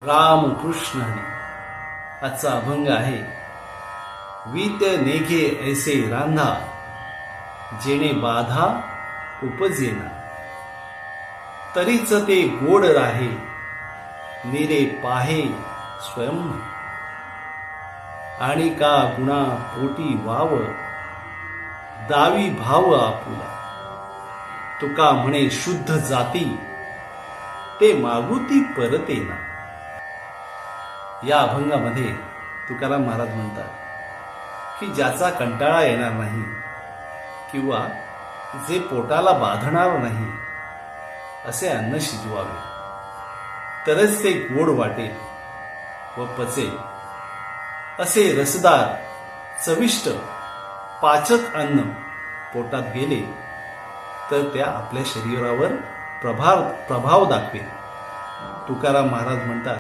राम कृष्ण हरी. आजचा अभंग आहे. वीत नेघे ऐसे रांधा, जेणे बाधा उपजेना. तरीच ते गोड राहे, निरे पाहे स्वयं. आणि का गुणा पोटी वाव, दावी भाव आपुला. तुका म्हणे शुद्ध जाती, ते मागुती परतेना. या अभंगामध्ये तुकाराम महाराज म्हणतात की ज्याचा कंटाळा येणार नाही किंवा जे पोटाला बाधणार नाही असे अन्न शिजवावे, तरच ते गोड वाटेल व पचेल. असे रसदार चविष्ट पाचक अन्न पोटात गेले तर त्या आपल्या शरीरावर प्रभाव दाखवेल. तुकाराम महाराज म्हणतात,